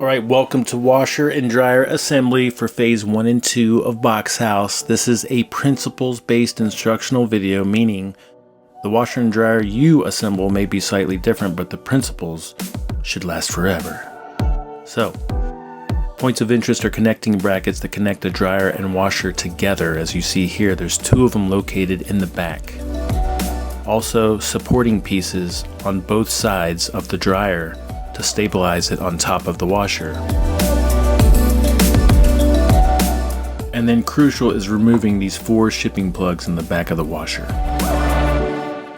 Alright, welcome to washer and dryer assembly for phase 1 and 2 of Box House. This is a principles-based instructional video, meaning the washer and dryer you assemble may be slightly different, but the principles should last forever. So, points of interest are connecting brackets that connect the dryer and washer together. As you see here, there's 2 of them located in the back. Also, supporting pieces on both sides of the dryer to stabilize it on top of the washer. And then crucial is removing these 4 shipping plugs in the back of the washer.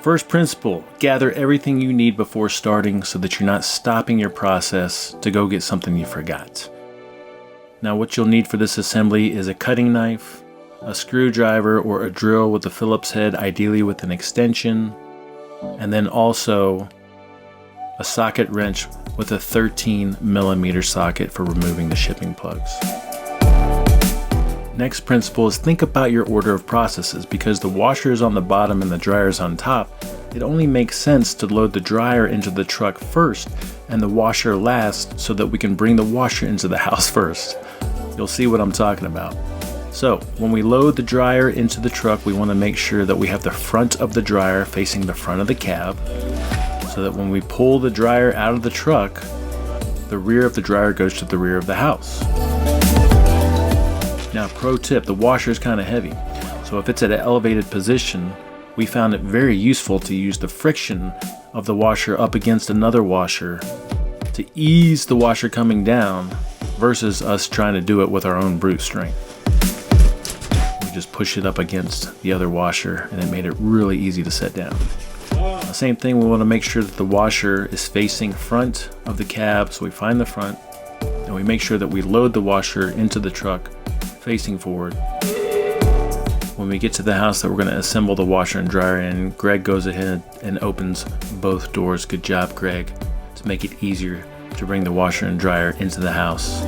First principle, gather everything you need before starting so that you're not stopping your process to go get something you forgot. Now what you'll need for this assembly is a cutting knife, a screwdriver or a drill with a Phillips head, ideally with an extension, and then also a socket wrench with a 13mm socket for removing the shipping plugs. Next principle is think about your order of processes. Because the washer is on the bottom and the dryer is on top, it only makes sense to load the dryer into the truck first and the washer last so that we can bring the washer into the house first. You'll see what I'm talking about. So when we load the dryer into the truck, we want to make sure that we have the front of the dryer facing the front of the cab, so that when we pull the dryer out of the truck, the rear of the dryer goes to the rear of the house. Now, pro tip, the washer is kind of heavy, so if it's at an elevated position, we found it very useful to use the friction of the washer up against another washer to ease the washer coming down versus us trying to do it with our own brute strength. We just push it up against the other washer and it made it really easy to set down. Same thing, we want to make sure that the washer is facing front of the cab, so we find the front and we make sure that we load the washer into the truck facing forward. When we get to the house that we're going to assemble the washer and dryer in, Greg goes ahead and opens both doors. Good job, Greg, to make it easier to bring the washer and dryer into the house.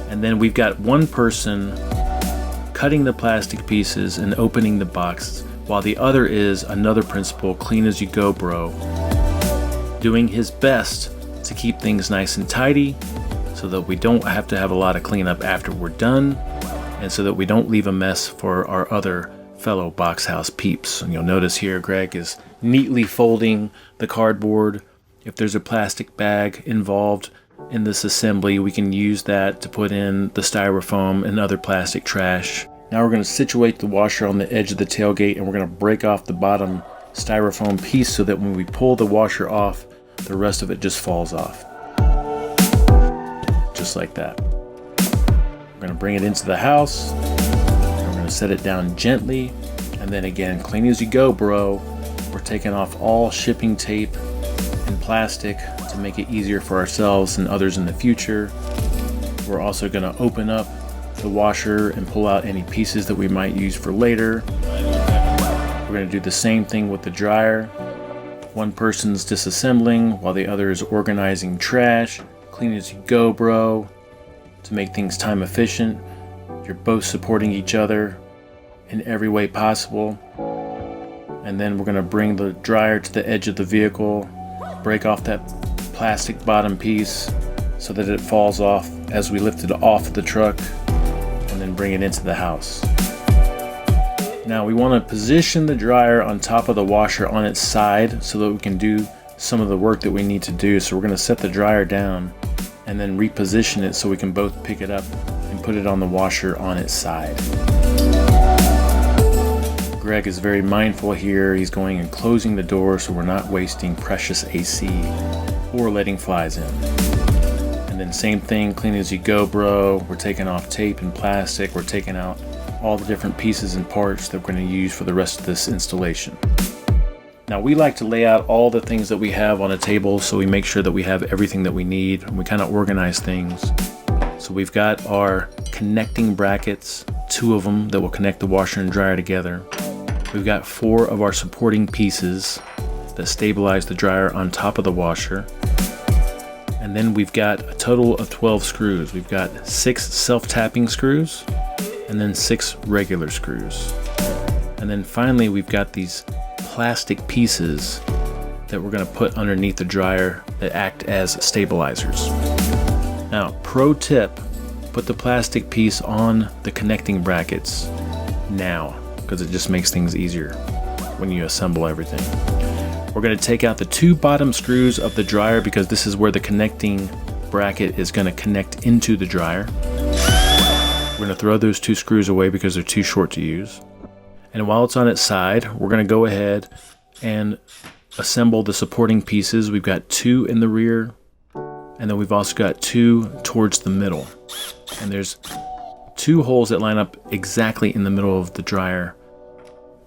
And then we've got one person cutting the plastic pieces and opening the box, while the other is another principal, clean as you go bro, doing his best to keep things nice and tidy so that we don't have to have a lot of cleanup after we're done, and so that we don't leave a mess for our other fellow Box House peeps. And you'll notice here Greg is neatly folding the cardboard. If there's a plastic bag involved in this assembly, we can use that to put in the styrofoam and other plastic trash. Now we're going to situate the washer on the edge of the tailgate, and we're going to break off the bottom styrofoam piece so that when we pull the washer off, the rest of it just falls off. Just like that. We're going to bring it into the house, and we're going to set it down gently, and then again, clean as you go bro. We're taking off all shipping tape and plastic to make it easier for ourselves and others in the future. We're also going to open up the washer and pull out any pieces that we might use for later. We're going to do the same thing with the dryer. One person's disassembling while the other is organizing trash. Clean as you go bro, to make things time efficient. You're both supporting each other in every way possible. And then we're going to bring the dryer to the edge of the vehicle, break off that plastic bottom piece so that it falls off as we lift it off the truck, and then bring it into the house. Now we want to position the dryer on top of the washer on its side so that we can do some of the work that we need to do. So we're going to set the dryer down and then reposition it so we can both pick it up and put it on the washer on its side. Greg is very mindful here. He's going and closing the door so we're not wasting precious AC or letting flies in. And then same thing, clean as you go bro. We're taking off tape and plastic. We're taking out all the different pieces and parts that we're going to use for the rest of this installation. Now we like to lay out all the things that we have on a table so we make sure that we have everything that we need, and we kind of organize things. So we've got our connecting brackets, 2 of them that will connect the washer and dryer together. We've got 4 of our supporting pieces that stabilize the dryer on top of the washer. And then we've got a total of 12 screws. We've got 6 self-tapping screws and then 6 regular screws. And then finally we've got these plastic pieces that we're going to put underneath the dryer that act as stabilizers. Now, pro tip, put the plastic piece on the connecting brackets now, because it just makes things easier when you assemble everything. We're going to take out the 2 bottom screws of the dryer because this is where the connecting bracket is going to connect into the dryer. We're going to throw those 2 screws away because they're too short to use. And while it's on its side, we're going to go ahead and assemble the supporting pieces. We've got 2 in the rear, and then we've also got 2 towards the middle. And there's 2 holes that line up exactly in the middle of the dryer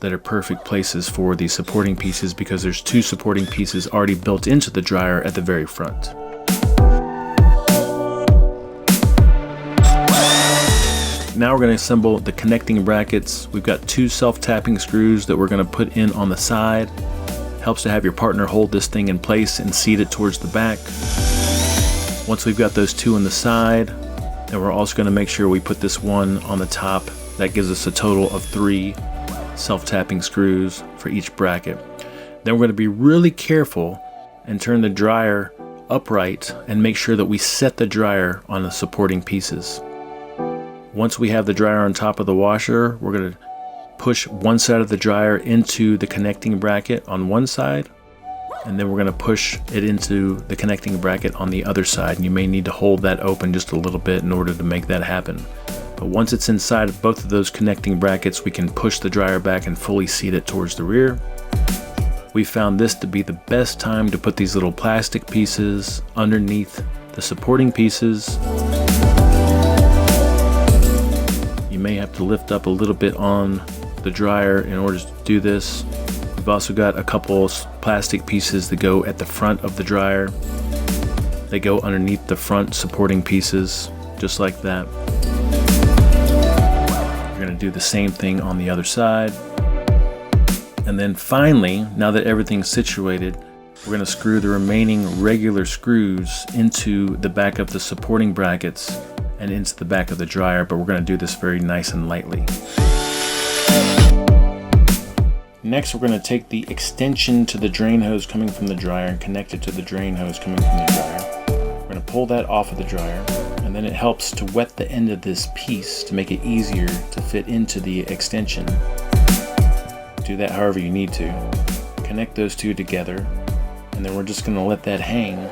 that are perfect places for the supporting pieces because there's 2 supporting pieces already built into the dryer at the very front. Now we're going to assemble the connecting brackets. We've got 2 self-tapping screws that we're going to put in on the side. Helps to have your partner hold this thing in place and seat it towards the back. Once we've got those 2 on the side, then we're also going to make sure we put this one on the top. That gives us a total of 3 self-tapping screws for each bracket. Then we're going to be really careful and turn the dryer upright and make sure that we set the dryer on the supporting pieces. Once we have the dryer on top of the washer, we're going to push one side of the dryer into the connecting bracket on one side, and then we're going to push it into the connecting bracket on the other side. And you may need to hold that open just a little bit in order to make that happen. But once it's inside of both of those connecting brackets, we can push the dryer back and fully seat it towards the rear. We found this to be the best time to put these little plastic pieces underneath the supporting pieces. You may have to lift up a little bit on the dryer in order to do this. We've also got a couple plastic pieces that go at the front of the dryer. They go underneath the front supporting pieces, just like that. We're going to do the same thing on the other side. And then finally, now that everything's situated, we're going to screw the remaining regular screws into the back of the supporting brackets and into the back of the dryer, but we're going to do this very nice and lightly. Next, we're going to take the extension to the drain hose coming from the dryer and connect it to the drain hose coming from the dryer. We're going to pull that off of the dryer, and then it helps to wet the end of this piece to make it easier to fit into the extension. Do that however you need to. Connect those 2 together, and then we're just going to let that hang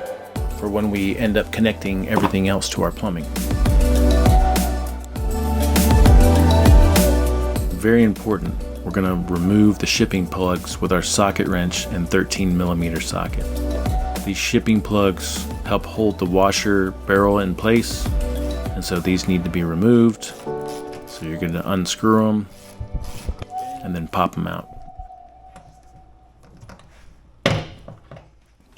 for when we end up connecting everything else to our plumbing. Very important, we're going to remove the shipping plugs with our socket wrench and 13mm socket. These shipping plugs help hold the washer barrel in place, and so these need to be removed. So you're going to unscrew them and then pop them out.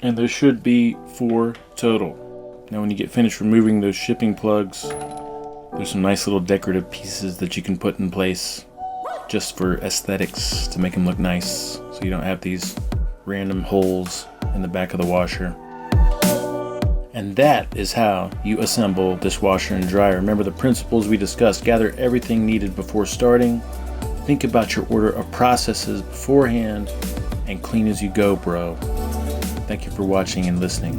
And there should be 4 total. Now when you get finished removing those shipping plugs, there's some nice little decorative pieces that you can put in place just for aesthetics to make them look nice, so you don't have these random holes in the back of the washer. And that is how you assemble this washer and dryer. Remember the principles we discussed. Gather everything needed before starting. Think about your order of processes beforehand, and clean as you go, bro. Thank you for watching and listening.